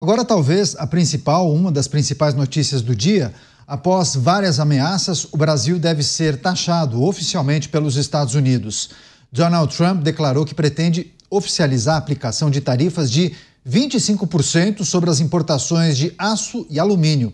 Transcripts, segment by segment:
Agora, talvez uma das principais notícias do dia, após várias ameaças, o Brasil deve ser taxado oficialmente pelos Estados Unidos. Donald Trump declarou que pretende oficializar a aplicação de tarifas de 25% sobre as importações de aço e alumínio.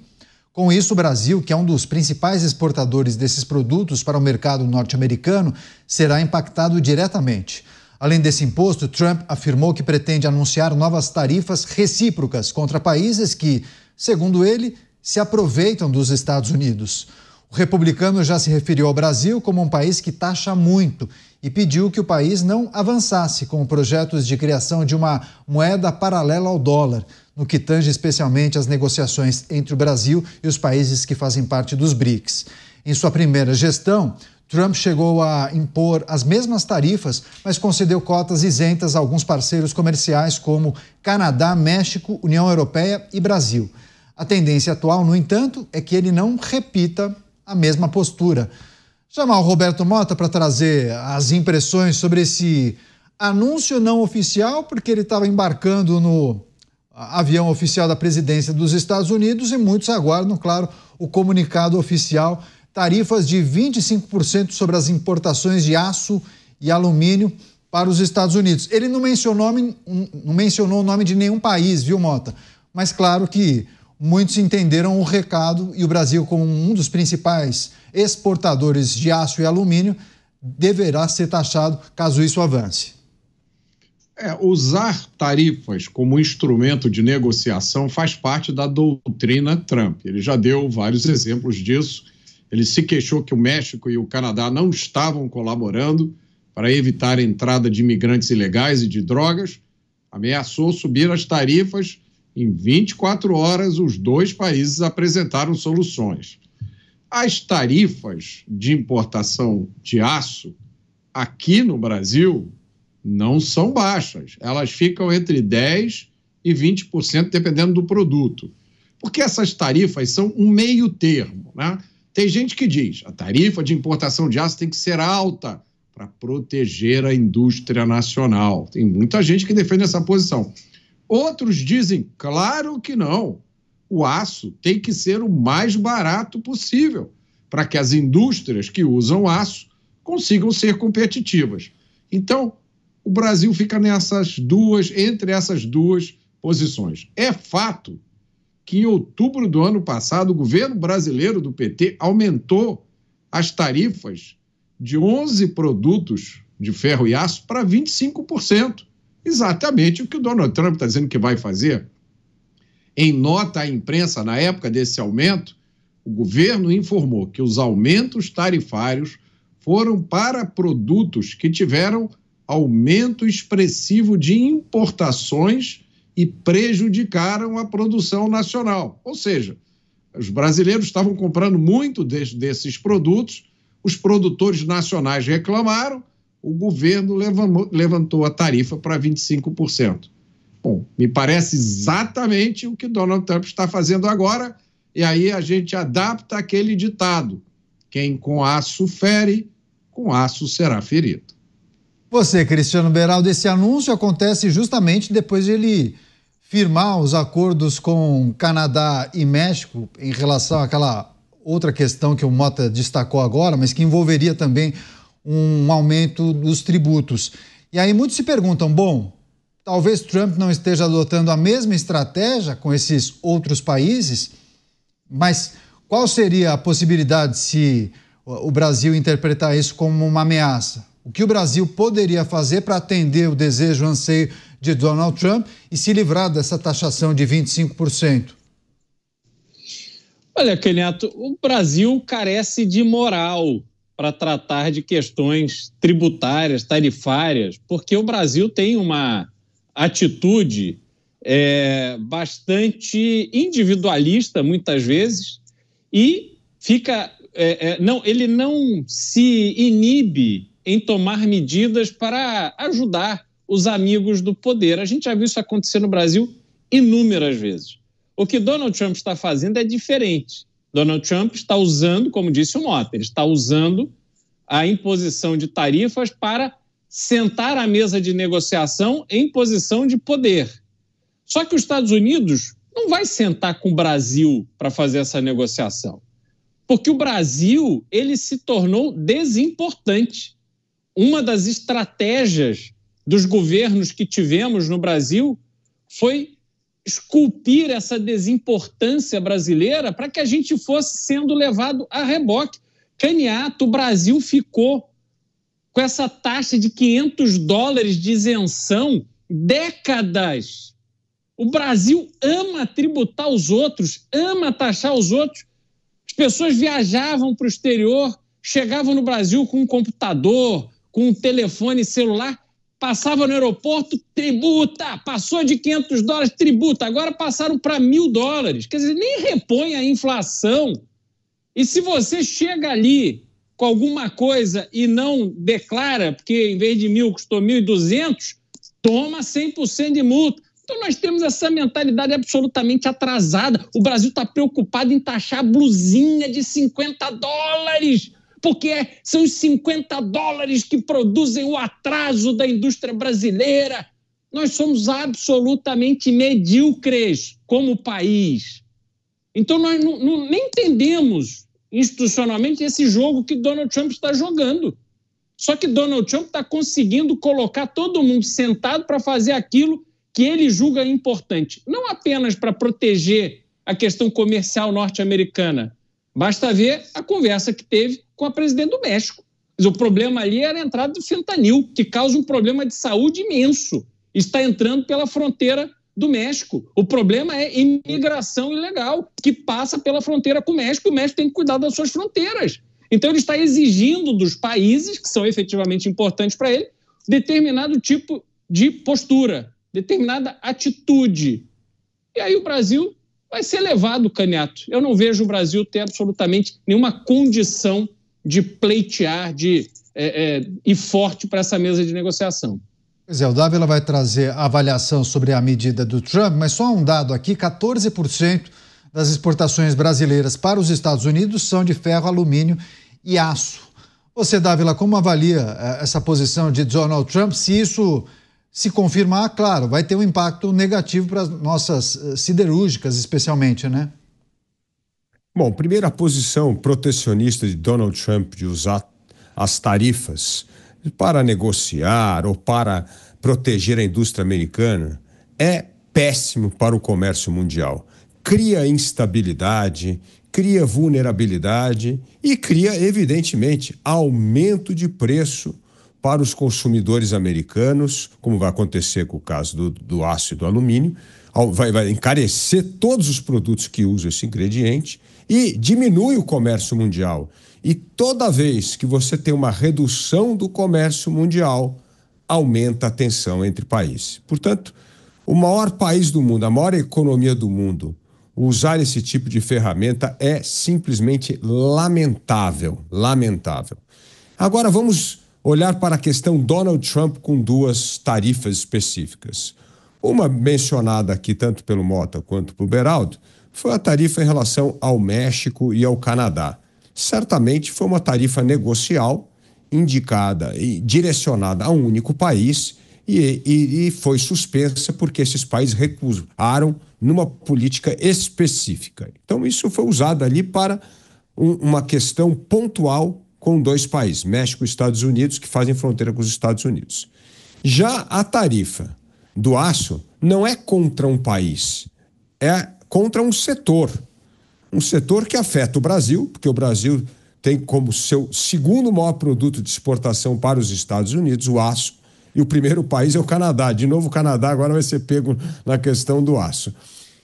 Com isso, o Brasil, que é um dos principais exportadores desses produtos para o mercado norte-americano, será impactado diretamente. Além desse imposto, Trump afirmou que pretende anunciar novas tarifas recíprocas contra países que, segundo ele, se aproveitam dos Estados Unidos. O republicano já se referiu ao Brasil como um país que taxa muito e pediu que o país não avançasse com projetos de criação de uma moeda paralela ao dólar, no que tange especialmente as negociações entre o Brasil e os países que fazem parte dos BRICS. Em sua primeira gestão, Trump chegou a impor as mesmas tarifas, mas concedeu cotas isentas a alguns parceiros comerciais como Canadá, México, União Europeia e Brasil. A tendência atual, no entanto, é que ele não repita a mesma postura. Chamar o Roberto Mota para trazer as impressões sobre esse anúncio não oficial, porque ele estava embarcando no avião oficial da presidência dos Estados Unidos e muitos aguardam, claro, o comunicado oficial. Tarifas de 25% sobre as importações de aço e alumínio para os Estados Unidos. Ele não mencionou o nome de nenhum país, viu, Mota? Mas claro que muitos entenderam o recado e o Brasil, como um dos principais exportadores de aço e alumínio, deverá ser taxado caso isso avance. Usar tarifas como instrumento de negociação faz parte da doutrina Trump. Ele já deu vários exemplos disso. Ele se queixou que o México e o Canadá não estavam colaborando para evitar a entrada de imigrantes ilegais e de drogas. Ameaçou subir as tarifas. Em 24 horas, os dois países apresentaram soluções. As tarifas de importação de aço aqui no Brasil não são baixas. Elas ficam entre 10% e 20%, dependendo do produto. Porque essas tarifas são um meio termo, né? Tem gente que diz a tarifa de importação de aço tem que ser alta para proteger a indústria nacional. Tem muita gente que defende essa posição. Outros dizem, claro que não. O aço tem que ser o mais barato possível para que as indústrias que usam aço consigam ser competitivas. Então, o Brasil fica entre essas duas posições. É fato que em outubro do ano passado, o governo brasileiro do PT aumentou as tarifas de 11 produtos de ferro e aço para 25%. Exatamente o que o Donald Trump está dizendo que vai fazer. Em nota à imprensa, na época desse aumento, o governo informou que os aumentos tarifários foram para produtos que tiveram aumento expressivo de importações e prejudicaram a produção nacional. Ou seja, os brasileiros estavam comprando muito desses produtos, os produtores nacionais reclamaram, o governo levantou a tarifa para 25%. Bom, me parece exatamente o que Donald Trump está fazendo agora, e aí a gente adapta aquele ditado: quem com aço fere, com aço será ferido. Você, Cristiano Beraldo, esse anúncio acontece justamente depois de ele firmar os acordos com Canadá e México em relação àquela outra questão que o Mota destacou agora, mas que envolveria também um aumento dos tributos. E aí muitos se perguntam, bom, talvez Trump não esteja adotando a mesma estratégia com esses outros países, mas qual seria a possibilidade se o Brasil interpretar isso como uma ameaça? O que o Brasil poderia fazer para atender o desejo, o anseio de Donald Trump e se livrar dessa taxação de 25%? Olha, Keneto, o Brasil carece de moral para tratar de questões tributárias, tarifárias, porque o Brasil tem uma atitude bastante individualista, muitas vezes, e ele não se inibe em tomar medidas para ajudar os amigos do poder. A gente já viu isso acontecer no Brasil inúmeras vezes. O que Donald Trump está fazendo é diferente. Donald Trump está usando, como disse o Mota, ele está usando a imposição de tarifas para sentar à mesa de negociação em posição de poder. Só que os Estados Unidos não vai sentar com o Brasil para fazer essa negociação, porque o Brasil ele se tornou desimportante. Uma das estratégias dos governos que tivemos no Brasil foi esculpir essa desimportância brasileira para que a gente fosse sendo levado a reboque. Caniato, o Brasil ficou com essa taxa de $500 de isenção décadas. O Brasil ama tributar os outros, ama taxar os outros. As pessoas viajavam para o exterior, chegavam no Brasil com um computador, com um telefone celular, passava no aeroporto, tributa, passou de $500, tributa, agora passaram para $1.000. Quer dizer, nem repõe a inflação. E se você chega ali com alguma coisa e não declara, porque em vez de 1.000 custou 1.200, toma 100% de multa. Então nós temos essa mentalidade absolutamente atrasada. O Brasil está preocupado em taxar a blusinha de $50, porque são os $50 que produzem o atraso da indústria brasileira. Nós somos absolutamente medíocres como país. Então nós nem entendemos institucionalmente esse jogo que Donald Trump está jogando. Só que Donald Trump está conseguindo colocar todo mundo sentado para fazer aquilo que ele julga importante, não apenas para proteger a questão comercial norte-americana. Basta ver a conversa que teve com a presidente do México. Mas o problema ali era a entrada do fentanil, que causa um problema de saúde imenso. Está entrando pela fronteira do México. O problema é imigração ilegal, que passa pela fronteira com o México, e o México tem que cuidar das suas fronteiras. Então ele está exigindo dos países, que são efetivamente importantes para ele, determinado tipo de postura, determinada atitude. E aí o Brasil vai ser levado, Caniato. Eu não vejo o Brasil ter absolutamente nenhuma condição de pleitear, de ir forte para essa mesa de negociação. Pois é, o Dávila vai trazer a avaliação sobre a medida do Trump, mas só um dado aqui: 14% das exportações brasileiras para os Estados Unidos são de ferro, alumínio e aço. Você, Dávila, como avalia essa posição de Donald Trump? Se isso se confirmar, claro, vai ter um impacto negativo para as nossas siderúrgicas, especialmente, né? Bom, primeiro, a posição protecionista de Donald Trump de usar as tarifas para negociar ou para proteger a indústria americana é péssimo para o comércio mundial. Cria instabilidade, cria vulnerabilidade e cria, evidentemente, aumento de preço para os consumidores americanos, como vai acontecer com o caso do aço e do alumínio. Vai encarecer todos os produtos que usam esse ingrediente e diminui o comércio mundial. E toda vez que você tem uma redução do comércio mundial, aumenta a tensão entre países. Portanto, o maior país do mundo, a maior economia do mundo, usar esse tipo de ferramenta é simplesmente lamentável, lamentável. Agora vamos olhar para a questão Donald Trump com duas tarifas específicas. Uma mencionada aqui tanto pelo Mota quanto pelo Beraldo foi a tarifa em relação ao México e ao Canadá. Certamente foi uma tarifa negocial indicada e direcionada a um único país e foi suspensa porque esses países recusaram numa política específica. Então isso foi usado ali para uma questão pontual com dois países, México e Estados Unidos, que fazem fronteira com os Estados Unidos. Já a tarifa do aço não é contra um país, é contra um setor que afeta o Brasil, porque o Brasil tem como seu segundo maior produto de exportação para os Estados Unidos o aço, e o primeiro país é o Canadá. De novo, o Canadá agora vai ser pego na questão do aço.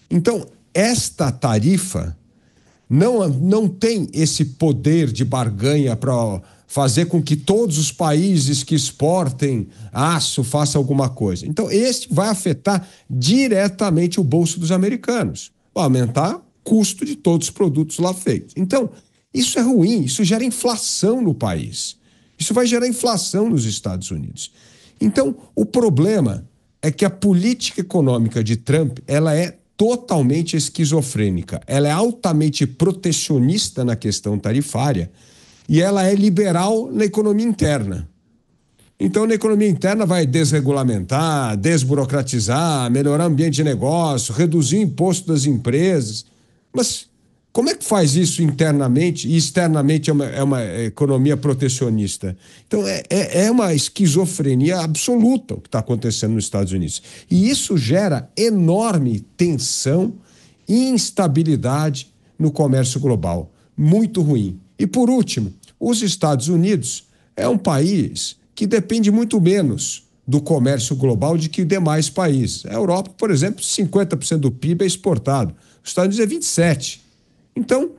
Então, esta tarifa não tem esse poder de barganha para fazer com que todos os países que exportem aço façam alguma coisa. Então, esse vai afetar diretamente o bolso dos americanos. Vai aumentar o custo de todos os produtos lá feitos. Então, isso é ruim, isso gera inflação no país. Isso vai gerar inflação nos Estados Unidos. Então, o problema é que a política econômica de Trump, ela é totalmente esquizofrênica. Ela é altamente protecionista na questão tarifária e ela é liberal na economia interna. Então, na economia interna vai desregulamentar, desburocratizar, melhorar o ambiente de negócio, reduzir o imposto das empresas. Mas como é que faz isso internamente e externamente é uma economia protecionista? Então, é uma esquizofrenia absoluta o que está acontecendo nos Estados Unidos. E isso gera enorme tensão e instabilidade no comércio global. Muito ruim. E, por último, os Estados Unidos é um país que depende muito menos do comércio global do que demais países. A Europa, por exemplo, 50% do PIB é exportado. Os Estados Unidos é 27%. Então,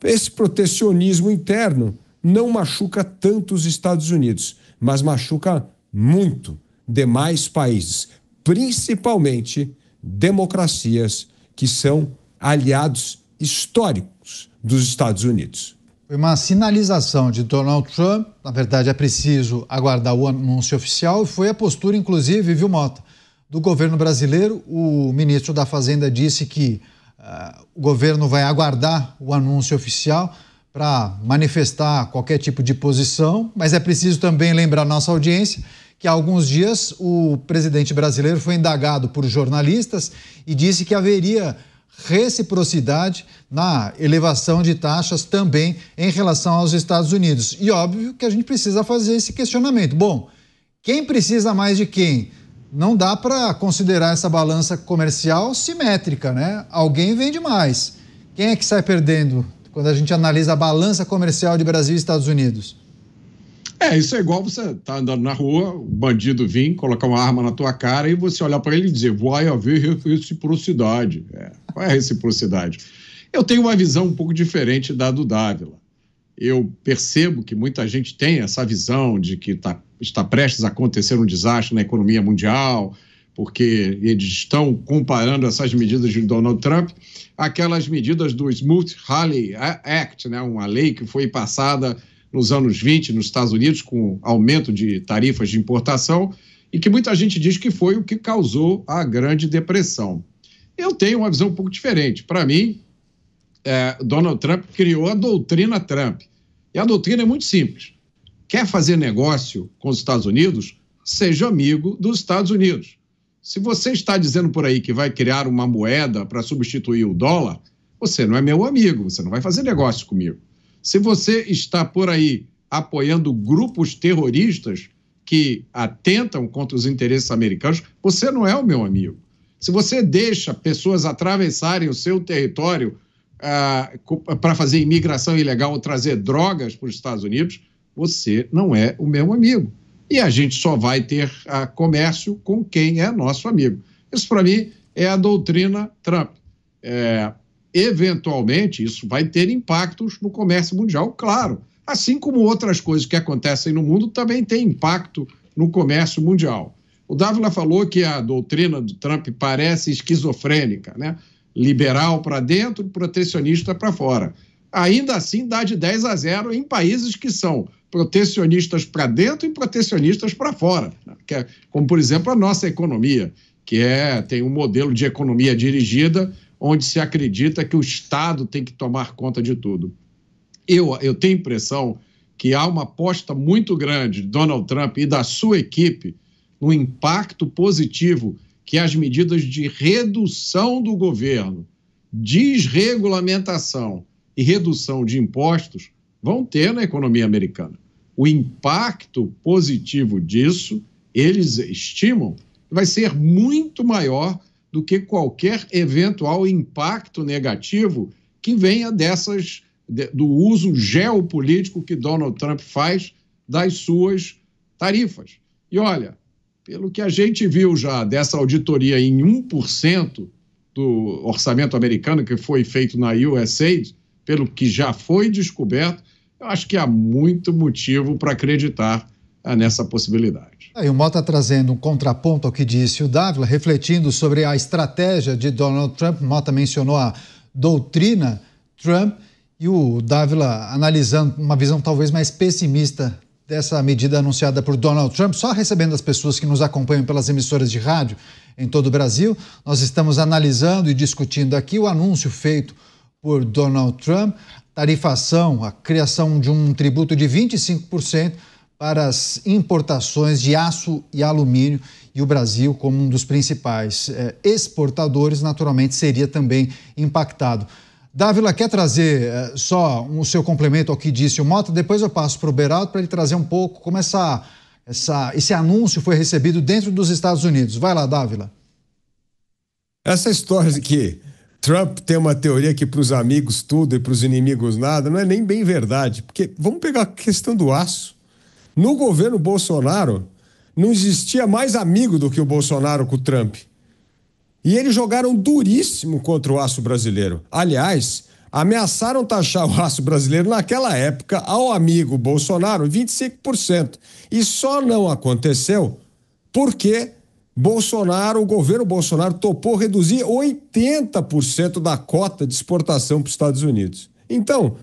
esse protecionismo interno não machuca tanto os Estados Unidos, mas machuca muito demais países, principalmente democracias que são aliados históricos dos Estados Unidos. Foi uma sinalização de Donald Trump, na verdade é preciso aguardar o anúncio oficial, e foi a postura, inclusive, viu, Mota, do governo brasileiro. O ministro da Fazenda disse que o governo vai aguardar o anúncio oficial para manifestar qualquer tipo de posição, mas é preciso também lembrar à nossa audiência que há alguns dias o presidente brasileiro foi indagado por jornalistas e disse que haveria reciprocidade na elevação de taxas também em relação aos Estados Unidos. E óbvio que a gente precisa fazer esse questionamento. Bom, quem precisa mais de quem? Não dá para considerar essa balança comercial simétrica, né? Alguém vende mais. Quem é que sai perdendo quando a gente analisa a balança comercial de Brasil e Estados Unidos? Isso é igual você tá andando na rua, o bandido vir, colocar uma arma na tua cara e você olhar para ele e dizer, vai haver reciprocidade. Qual é a reciprocidade? Eu tenho uma visão um pouco diferente da do Dávila. Eu percebo que muita gente tem essa visão de que está prestes a acontecer um desastre na economia mundial, porque eles estão comparando essas medidas de Donald Trump àquelas medidas do Smoot-Hawley Act, né? Uma lei que foi passada nos anos 20 nos Estados Unidos com aumento de tarifas de importação e que muita gente diz que foi o que causou a Grande Depressão. Eu tenho uma visão um pouco diferente. Para mim, Donald Trump criou a doutrina Trump. E a doutrina é muito simples. Quer fazer negócio com os Estados Unidos? Seja amigo dos Estados Unidos. Se você está dizendo por aí que vai criar uma moeda para substituir o dólar, você não é meu amigo, você não vai fazer negócio comigo. Se você está por aí apoiando grupos terroristas que atentam contra os interesses americanos, você não é o meu amigo. Se você deixa pessoas atravessarem o seu território para fazer imigração ilegal ou trazer drogas para os Estados Unidos, você não é o meu amigo. E a gente só vai ter comércio com quem é nosso amigo. Isso, para mim, é a doutrina Trump. Eventualmente, isso vai ter impactos no comércio mundial, claro. Assim como outras coisas que acontecem no mundo também têm impacto no comércio mundial. O Dávila falou que a doutrina do Trump parece esquizofrênica, né? Liberal para dentro, protecionista para fora. Ainda assim, dá de 10-0 em países que são protecionistas para dentro e protecionistas para fora, né? Como, por exemplo, a nossa economia, que tem um modelo de economia dirigida onde se acredita que o Estado tem que tomar conta de tudo. Eu tenho a impressão que há uma aposta muito grande de Donald Trump e da sua equipe no impacto positivo que as medidas de redução do governo, desregulamentação e redução de impostos vão ter na economia americana. O impacto positivo disso, eles estimam, vai ser muito maior do que qualquer eventual impacto negativo que venha do uso geopolítico que Donald Trump faz das suas tarifas. E olha, pelo que a gente viu já dessa auditoria em 1% do orçamento americano que foi feito na USAID, pelo que já foi descoberto, eu acho que há muito motivo para acreditar nessa possibilidade. E o Mota trazendo um contraponto ao que disse o Dávila, refletindo sobre a estratégia de Donald Trump. O Mota mencionou a doutrina Trump e o Dávila analisando uma visão talvez mais pessimista dessa medida anunciada por Donald Trump. Só recebendo as pessoas que nos acompanham pelas emissoras de rádio em todo o Brasil, nós estamos analisando e discutindo aqui o anúncio feito por Donald Trump, tarifação, a criação de um tributo de 25% para as importações de aço e alumínio, e o Brasil, como um dos principais exportadores, naturalmente seria também impactado. Dávila, quer trazer só o seu complemento ao que disse o Mota? Depois eu passo para o Beraldo para ele trazer um pouco como esse anúncio foi recebido dentro dos Estados Unidos. Vai lá, Dávila. Essa história de que Trump tem uma teoria que para os amigos tudo e para os inimigos nada, não é nem bem verdade. Porque vamos pegar a questão do aço. No governo Bolsonaro, não existia mais amigo do que o Bolsonaro com o Trump. E eles jogaram duríssimo contra o aço brasileiro. Aliás, ameaçaram taxar o aço brasileiro naquela época ao amigo Bolsonaro 25%. E só não aconteceu porque o governo Bolsonaro topou reduzir 80% da cota de exportação para os Estados Unidos. Então,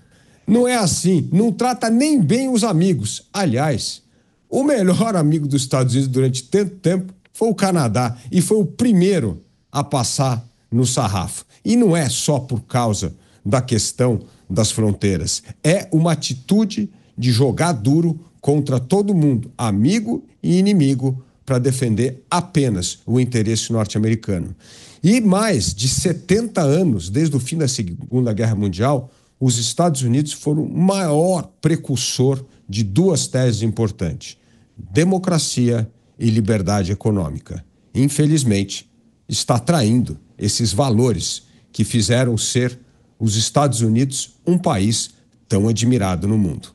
não é assim, não trata nem bem os amigos. Aliás, o melhor amigo dos Estados Unidos durante tanto tempo foi o Canadá e foi o primeiro a passar no sarrafo. E não é só por causa da questão das fronteiras. É uma atitude de jogar duro contra todo mundo, amigo e inimigo, para defender apenas o interesse norte-americano. E mais de 70 anos, desde o fim da Segunda Guerra Mundial, os Estados Unidos foram o maior precursor de duas teses importantes: democracia e liberdade econômica. Infelizmente, está traindo esses valores que fizeram ser os Estados Unidos um país tão admirado no mundo.